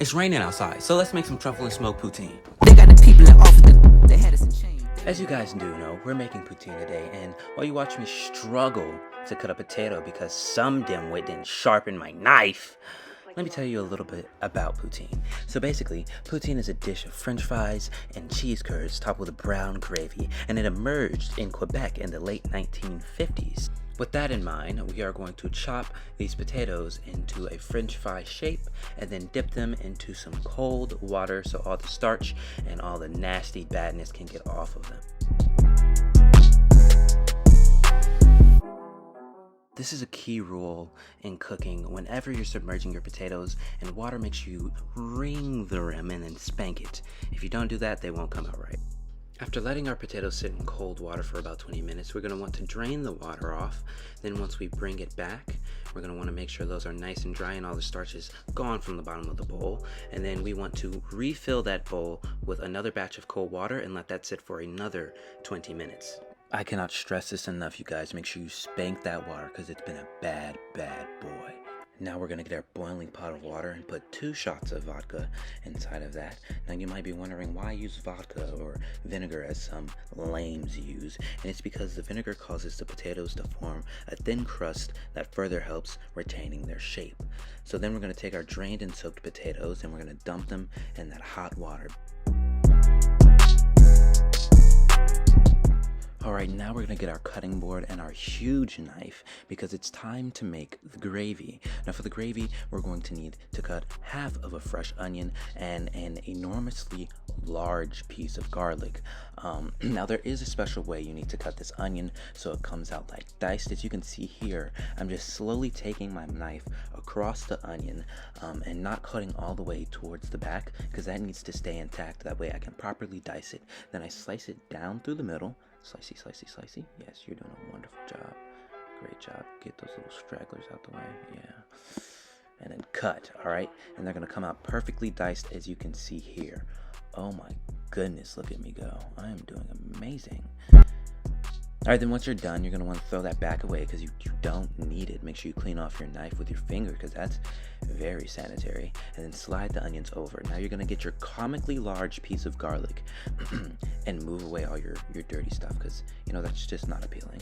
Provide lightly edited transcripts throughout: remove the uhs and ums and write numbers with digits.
It's raining outside, so let's make some truffle and smoked poutine. They got the people that offered they had us in chains. As you guys do know, we're making poutine today, and while you watch me struggle to cut a potato because some dimwit didn't sharpen my knife, let me tell you a little bit about poutine. So basically, poutine is a dish of french fries and cheese curds topped with a brown gravy, and it emerged in Quebec in the late 1950s. With that in mind, we are going to chop these potatoes into a french fry shape and then dip them into some cold water so all the starch and all the nasty badness can get off of them. This is a key rule in cooking. Whenever you're submerging your potatoes and water, makes you wring the rim and then spank it. If you don't do that, they won't come out right. After letting our potatoes sit in cold water for about 20 minutes, we're going to want to drain the water off. Then once we bring it back, we're going to want to make sure those are nice and dry and all the starch is gone from the bottom of the bowl. And then we want to refill that bowl with another batch of cold water and let that sit for another 20 minutes. I cannot stress this enough, you guys. Make sure you spank that water because it's been a bad, bad boy. Now we're going to get our boiling pot of water and put 2 shots of vodka inside of that. Now you might be wondering why I use vodka or vinegar as some lames use. And it's because the vinegar causes the potatoes to form a thin crust that further helps retaining their shape. So then we're going to take our drained and soaked potatoes and we're going to dump them in that hot water. Alright, now we're going to get our cutting board and our huge knife because it's time to make the gravy. Now for the gravy, we're going to need to cut half of a fresh onion and an enormously large piece of garlic. Now there is a special way you need to cut this onion so it comes out like diced. As you can see here, I'm just slowly taking my knife across the onion and not cutting all the way towards the back because that needs to stay intact. That way I can properly dice it. Then I slice it down through the middle. Slicey, slicey, slicey. Yes, you're doing a wonderful job. Great job. Get those little stragglers out the way. Yeah. And then cut, all right? And they're going to come out perfectly diced as you can see here. Oh my goodness, look at me go. I am doing amazing. All right, then once you're done, you're going to want to throw that back away because you don't need it. Make sure you clean off your knife with your finger because that's very sanitary. And then slide the onions over. Now you're going to get your comically large piece of garlic and move away all your dirty stuff because, you know, that's just not appealing.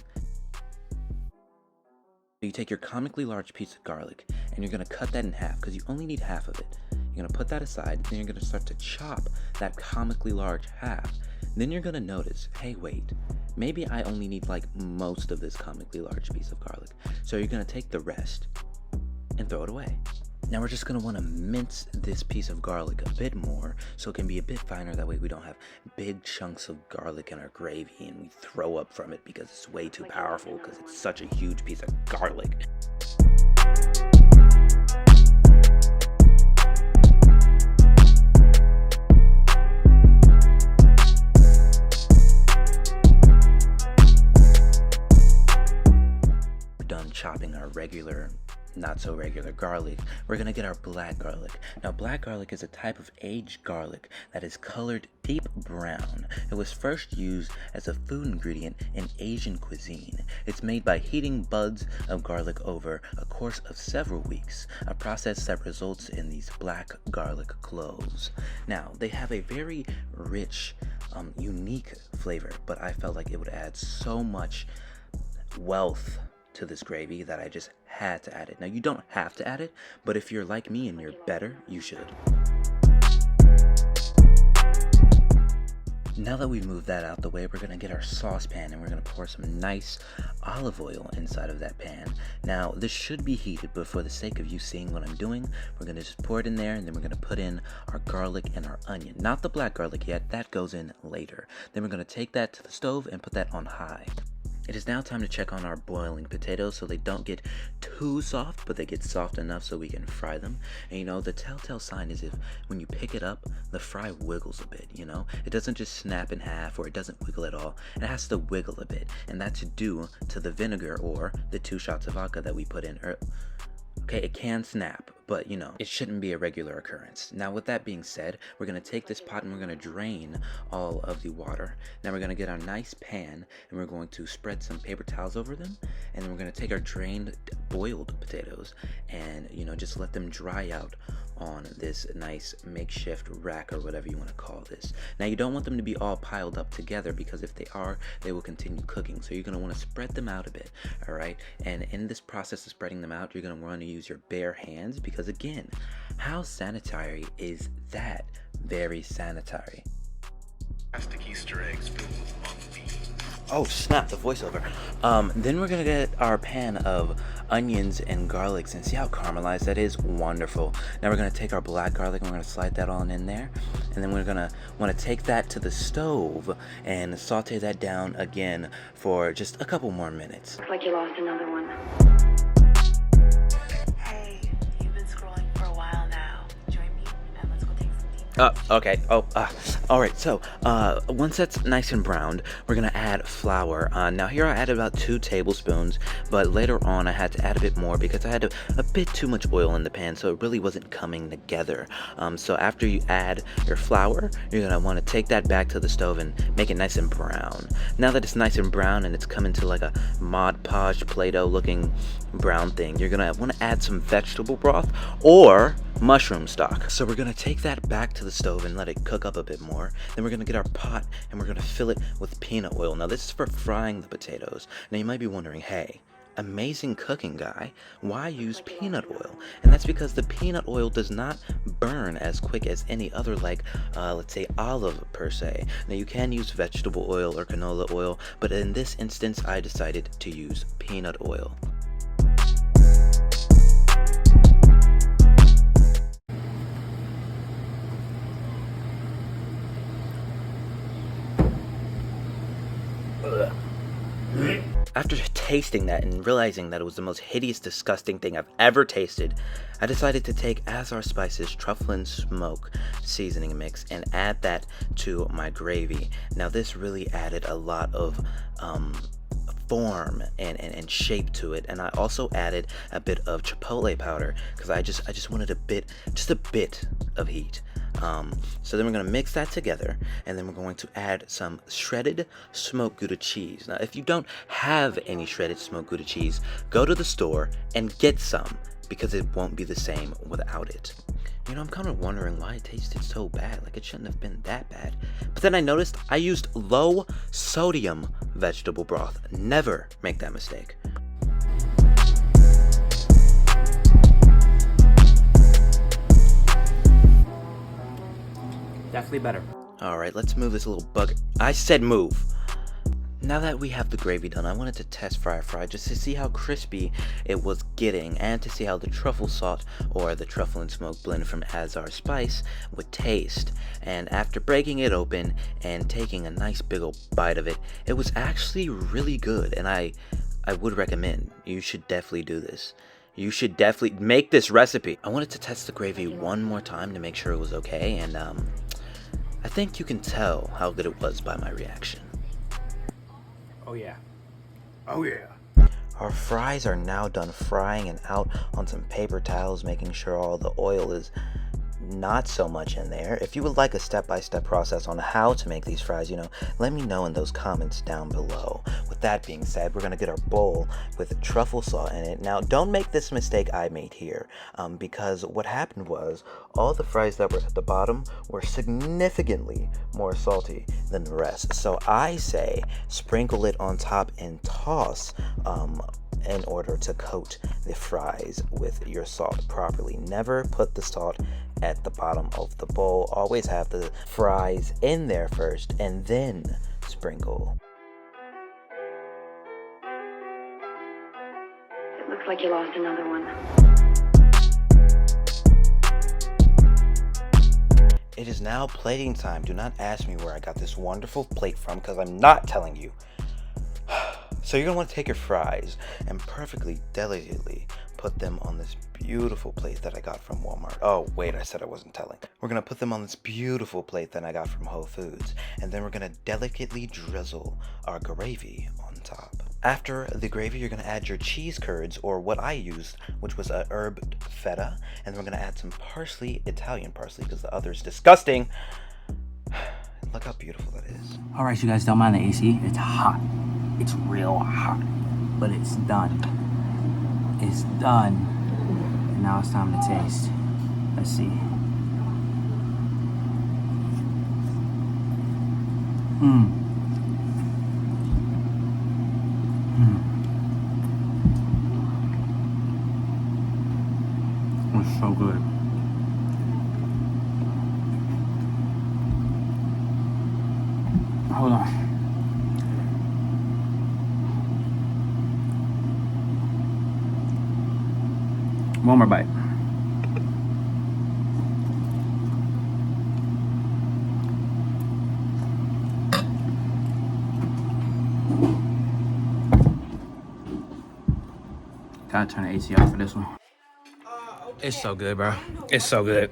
You take your comically large piece of garlic and you're going to cut that in half because you only need half of it. You're going to put that aside, then you're going to start to chop that comically large half. Then you're going to notice, hey, wait, maybe I only need like most of this comically large piece of garlic. So you're going to take the rest and throw it away. Now we're just going to want to mince this piece of garlic a bit more so it can be a bit finer. That way we don't have big chunks of garlic in our gravy and we throw up from it because it's way too powerful because it's such a huge piece of garlic. Done chopping our regular, not so regular garlic, we're going to get our black garlic. Now black garlic is a type of aged garlic that is colored deep brown. It was first used as a food ingredient in Asian cuisine. It's made by heating buds of garlic over a course of several weeks, a process that results in these black garlic cloves. Now they have a very rich, unique flavor, but I felt like it would add so much wealth to this gravy that I just had to add it. Now you don't have to add it, but if you're like me and you're better, you should. Now that we've moved that out the way, we're going to get our saucepan and we're going to pour some nice olive oil inside of that pan. Now this should be heated, but for the sake of you seeing what I'm doing, we're going to just pour it in there and then we're going to put in our garlic and our onion. Not the black garlic yet, that goes in later. Then we're going to take that to the stove and put that on high. It is now time to check on our boiling potatoes so they don't get too soft, but they get soft enough so we can fry them. And you know, the telltale sign is if when you pick it up, the fry wiggles a bit, you know? It doesn't just snap in half or it doesn't wiggle at all. It has to wiggle a bit, and that's due to the vinegar or the 2 shots of vodka that we put in. Okay, it can snap, but you know, it shouldn't be a regular occurrence. Now with that being said, we're going to take this pot and we're going to drain all of the water. Now we're going to get our nice pan and we're going to spread some paper towels over them, and then we're going to take our drained boiled potatoes and, you know, just let them dry out on this nice makeshift rack or whatever you want to call this. Now you don't want them to be all piled up together, because if they are, they will continue cooking. So you're going to want to spread them out a bit, all right? And in this process of spreading them out, you're going to want to use your bare hands, because again, how sanitary is that? Very sanitary. Plastic Easter eggs filled with mung beans. Oh snap, the voiceover. Then we're gonna get our pan of onions and garlics and see how caramelized that is. Wonderful. Now we're gonna take our black garlic and we're gonna slide that on in there, and then we're gonna want to take that to the stove and saute that down again for just a couple more minutes. Looks like you lost another one. Hey, you've been scrolling for a while now. Join me and let's go take some deep. Okay. All right. So, once that's nice and browned, we're gonna add flour. Now here I added about 2 tablespoons, but later on I had to add a bit more because I had a bit too much oil in the pan, so it really wasn't coming together. So after you add your flour, you're gonna want to take that back to the stove and make it nice and brown. Now that it's nice and brown and it's coming to like a Mod Podge Play-Doh looking brown thing, you're gonna want to add some vegetable broth or mushroom stock. So we're gonna take that back to the stove and let it cook up a bit more. Then we're gonna get our pot and we're gonna fill it with peanut oil. Now this is for frying the potatoes. Now you might be wondering, hey, amazing cooking guy, why use peanut oil? And that's because the peanut oil does not burn as quick as any other, like let's say olive per se. Now you can use vegetable oil or canola oil, but in this instance I decided to use peanut oil. After tasting that and realizing that it was the most hideous, disgusting thing I've ever tasted, I decided to take Azar Spice's Truffle and Smoke seasoning mix and add that to my gravy. Now this really added a lot of form and shape to it, and I also added a bit of chipotle powder because I just wanted just a bit of heat. So then we're going to mix that together, and then we're going to add some shredded smoked Gouda cheese. Now if you don't have any shredded smoked Gouda cheese, go to the store and get some, because it won't be the same without it. You know, I'm kind of wondering why it tasted so bad. Like, it shouldn't have been that bad. But then I noticed I used low sodium vegetable broth. Never make that mistake. Definitely better. Alright, let's move this little bug. I said move. Now that we have the gravy done, I wanted to test fry just to see how crispy it was getting, and to see how the truffle salt or the truffle and smoke blend from Azar Spice would taste. And after breaking it open and taking a nice big old bite of it, it was actually really good, and I would recommend. You should definitely do this. You should definitely make this recipe. I wanted to test the gravy one more time to make sure it was okay, and I think you can tell how good it was by my reaction. Oh yeah. Oh yeah. Our fries are now done frying and out on some paper towels, making sure all the oil is not so much in there. If you would like a step-by-step process on how to make these fries, you know, let me know in those comments down below. With that being said, we're gonna get our bowl with truffle salt in it. Now don't make this mistake I made here, because what happened was all the fries that were at the bottom were significantly more salty than the rest. So I say sprinkle it on top and toss in order to coat the fries with your salt properly. Never put the salt at the bottom of the bowl. Always have the fries in there first and then sprinkle. It looks like you lost another one. It is now plating time. Do not ask me where I got this wonderful plate from, because I'm not telling you. So you're going to want to take your fries and perfectly delicately put them on this beautiful plate that I got from Walmart. Oh, wait, I said I wasn't telling. We're going to put them on this beautiful plate that I got from Whole Foods. And then we're going to delicately drizzle our gravy on top. After the gravy, you're going to add your cheese curds, or what I used, which was a herb feta, and then we're going to add some parsley, Italian parsley, because the other's disgusting. Look how beautiful that is. All right, you guys, don't mind the AC. It's hot. It's real hot, but it's done. It's done. And now it's time to taste. Let's see. It's so good. Hold on. One more bite. Gotta turn the AC off for this one. It's so good, bro. It's so good.